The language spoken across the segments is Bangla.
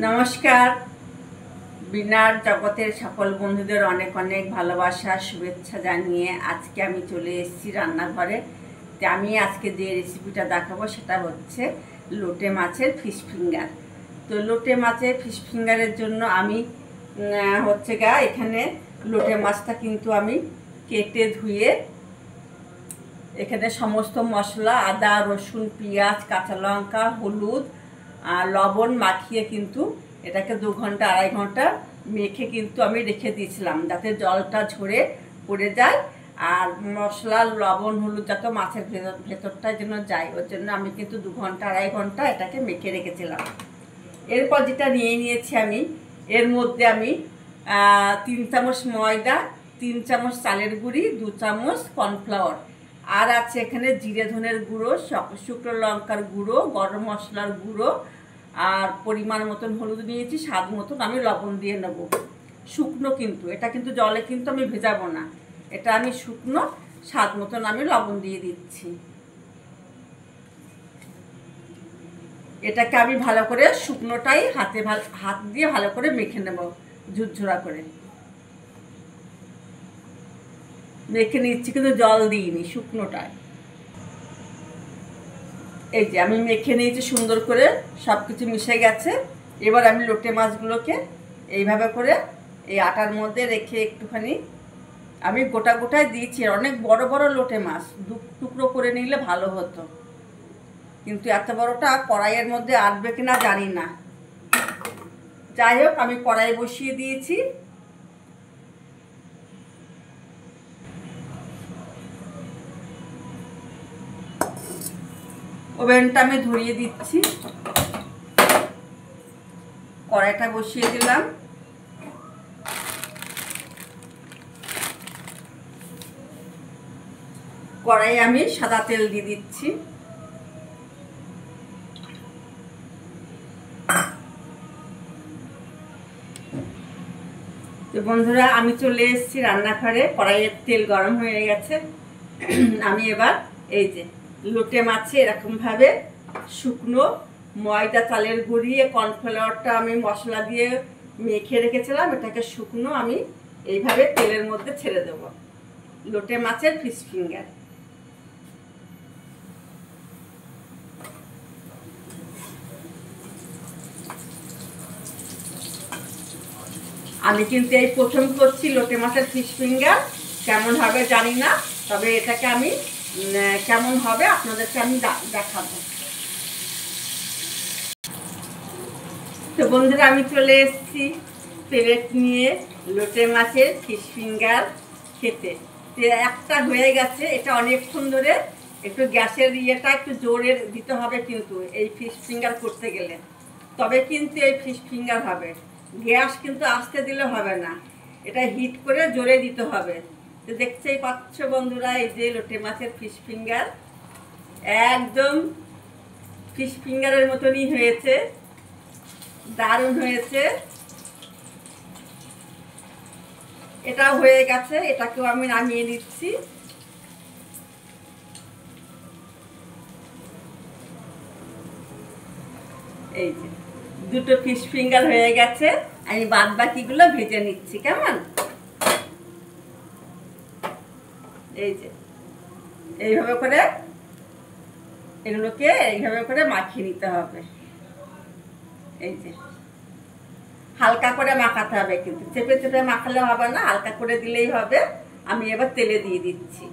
নমস্কার। বিনার জগতের সকল বন্ধুদের অনেক অনেক ভালোবাসা শুভেচ্ছা জানিয়ে আজকে আমি চলে এসেছি রান্নাঘরে। আমি আজকে যে রেসিপিটা দেখাবো সেটা হচ্ছে লোটে মাছের ফিশ ফিঙ্গার। তো লোটে মাছের ফিশ ফিঙ্গারের জন্য আমি এখানে লোটে মাছটা কিন্তু আমি কেটে ধুয়ে এখানে সমস্ত মশলা আদা রসুন পেঁয়াজ কাঁচা লঙ্কা হলুদ আর লবণ মাখিয়ে কিন্তু এটাকে 2 ঘন্টা 2.5 ঘন্টা মেখে কিন্তু আমি রেখে দিয়েছিলাম, যাতে জলটা ঝরে পড়ে যায় আর মশলা লবণ হলুদ যাতে মাছের ভেতরটায় যেন যায়, ওর জন্য আমি কিন্তু 2 ঘন্টা 2.5 ঘন্টা এটাকে মেখে রেখেছিলাম। এরপর যেটা নিয়েছি আমি, এর মধ্যে আমি 3 চামচ ময়দা, 3 চামচ চালের গুঁড়ি, 2 চামচ কর্নফ্লাওয়ার, আর আছে এখানে জিরে ধনের গুঁড়ো, শুকনো লঙ্কার গুঁড়ো, গরম মশলার গুঁড়ো আর পরিমাণ মতন হলুদ নিয়েছি, স্বাদ মতন আমি লবণ দিয়ে নেব। শুকনো কিন্তু এটা কিন্তু জলে কিন্তু আমি ভেজাবো না, এটা আমি শুকনো স্বাদ মতন আমি লবণ দিয়ে দিচ্ছি। এটাকে আমি ভালো করে শুকনোটাই হাত দিয়ে ভালো করে মেখে নেব, ঝুরঝুরা করে মেখে নিচ্ছি, কিন্তু জল দিইনি, শুকনোটায়। এই যে আমি মেখে নিয়েছি সুন্দর করে, সব কিছু মিশে গেছে। এবার আমি লোটে মাছগুলোকে এইভাবে করে এই আটার মধ্যে রেখে একটুখানি আমি গোটা গোটায় দিয়েছি। অনেক বড় বড় লোটে মাছ, 2 টুকরো করে নিলে ভালো হতো, কিন্তু এত বড়টা কড়াইয়ের মধ্যে আটবে কিনা জানি না। যাই হোক, আমি কড়াই বসিয়ে দিয়েছি। ওভেনটা আমি ধরিয়ে দিচ্ছি, কড়াইটা বসিয়ে দিলাম। কড়াইয়ে আমি সাদা তেল দিয়ে দিচ্ছি। তো বন্ধুরা, আমি চলে এসেছি রান্নাঘরে, কড়াইয়ের তেল গরম হয়ে গেছে। আমি এবার এই যে লোটে মাছে এরকমভাবে শুকনো ময়দা চালের গুঁড়ি কর্নফ্লাওয়ারটা আমি মশলা দিয়ে মেখে রেখেছিলাম, এটাকে শুকনো আমি এইভাবে তেলের মধ্যে ছেড়ে দেব। লোটে মাছের ফিশ ফিঙ্গার। আমি কিন্তু এই প্রথম করছি লোটে মাছের ফিশ ফিঙ্গার, কেমন হবে জানি না, তবে এটাকে আমি কেমন হবে আপনাদেরকে আমি দেখাবো। তো বন্ধুরা, আমি চলে এসেছি প্লেট নিয়ে লোটে মাছের ফিশ ফিঙ্গার খেতে। একটা হয়ে গেছে, এটা অনেকক্ষণ ধরে একটু গ্যাসের ইয়েটা একটু জোরে দিতে হবে কিন্তু এই ফিশ ফিঙ্গার করতে গেলে, তবে কিন্তু এই ফিশ ফিঙ্গার হবে। গ্যাস কিন্তু আস্তে দিলে হবে না, এটা হিট করে জোরে দিতে হবে। তো দেখতেই পাচ্ছ বন্ধুরা, এই যে লোটে মাছের ফিশ ফিঙ্গার একদম ফিশ ফিঙ্গারের মতনই হয়েছে, দারুণ হয়েছে। এটাও হয়ে গেছে, এটাকেও আমি নামিয়ে নিচ্ছি। এই যে 2টো ফিশ ফিঙ্গার হয়ে গেছে, আমি বাদ বাকিগুলো ভেজে নিচ্ছি। কেমন, এই যে এইভাবে করে এগুলোকে এইভাবে করে মাখিয়ে নিতে হবে। এই যে হালকা করে মাখাতে হবে, কিন্তু চেপে চেপে মাখালে হবে না, হালকা করে দিলেই হবে। আমি এবার তেলে দিয়ে দিচ্ছি,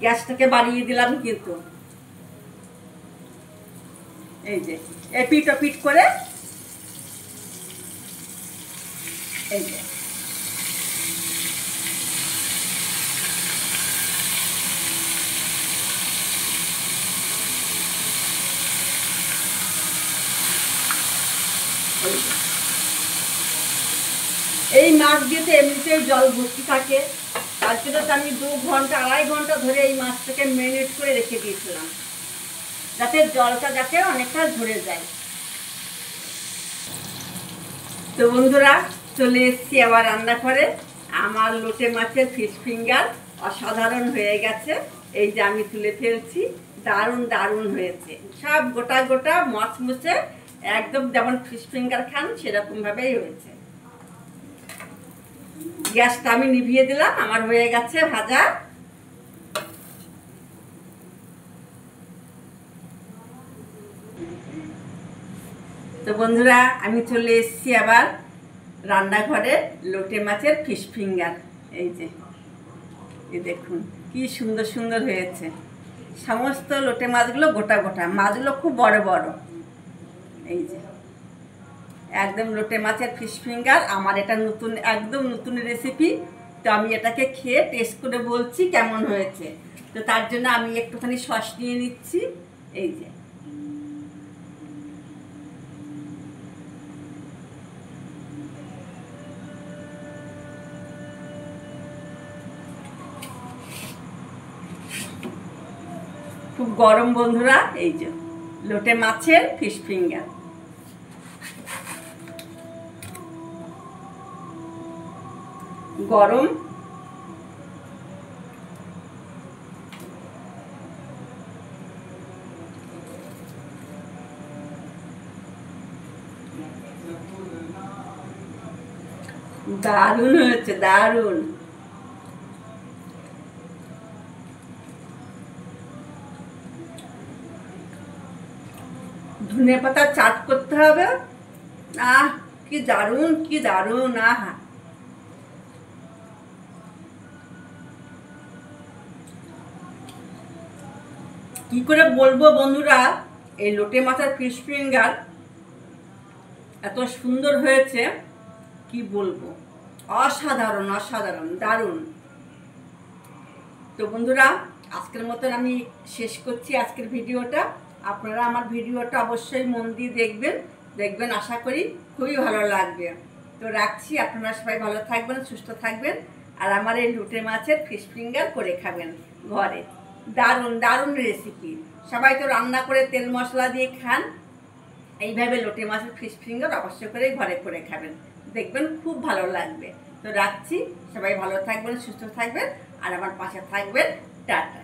গ্যাসটাকে বাড়িয়ে দিলাম কিন্তু। এই যে এপিট ওপিট করে এই যে এই মাছ দিয়েতে এমনিতেই জল ভর্তি থাকে, তার জন্য আমি 2 ঘন্টা 2.5 ঘন্টা ধরে এই মাছটাকে ম্যারিনেট করে রেখে দিয়েছিলাম, যাতে জলটা যাতে অনেকটা ঝরে যায়। তো বন্ধুরা, চলে এসেছি আবার রান্নাঘরে। আমার লোটে মাছের ফিশ ফিঙ্গার অসাধারণ হয়ে গেছে। এই যে আমি তুলে ফেলছি, দারুণ দারুণ হয়েছে, সব গোটা গোটা মচমচে, একদম যেমন ফিশ ফিঙ্গার খান সেরকমভাবেই হয়েছে। গ্যাসটা আমি নিভিয়ে দিলাম, আমার হয়ে গেছে ভাজা। তো বন্ধুরা, আমি চলে এসেছি আবার রান্নাঘরে লোটে মাছের ফিশ ফিঙ্গার। এই যে এই দেখুন কি সুন্দর সুন্দর হয়েছে, সমস্ত লোটে মাছগুলো গোটা গোটা, মাছগুলো খুব বড় বড়। এই যে একদম লোটে মাছের ফিশ ফিঙ্গার, আমার এটা নতুন, একদম নতুন রেসিপি। তো আমি এটাকে খেয়ে টেস্ট করে বলছি কেমন হয়েছে। তো তার জন্য আমি একটুখানি সস নিয়ে নিচ্ছি। এই যে খুব গরম বন্ধুরা, এই যে লোটে মাছের ফিশ ফিঙ্গার গরম। দারুণ হয়েছে, দারুণ। ধনে পাতা চাট করতে হবে। আহ কি দারুণ, কি দারুণ। আহা, কি করে বলবো বন্ধুরা, এই লোটে মাছের ফিশ ফিঙ্গার এত সুন্দর হয়েছে, কি বলবো, অসাধারণ অসাধারণ, দারুণ। তো বন্ধুরা, আজকের মতন আমি শেষ করছি আজকের ভিডিওটা। আপনারা আমার ভিডিওটা অবশ্যই মন দিয়ে দেখবেন, আশা করি খুবই ভালো লাগবে। তো রাখছি, আপনারা সবাই ভালো থাকবেন, সুস্থ থাকবেন, আর আমার এই লোটে মাছের ফিশ ফিঙ্গার করে খাবেন ঘরে। দারুণ দারুণ রেসিপি, সবাই তো রান্না করে তেল মশলা দিয়ে খান, এইভাবে লোটে মাছের ফিশ ফিঙ্গার অবশ্যই করে ঘরে করে খাবেন, দেখবেন খুব ভালো লাগবে। তো রাখছি, সবাই ভালো থাকবেন, সুস্থ থাকবেন, আর আমার পাশে থাকবেন। টাটা।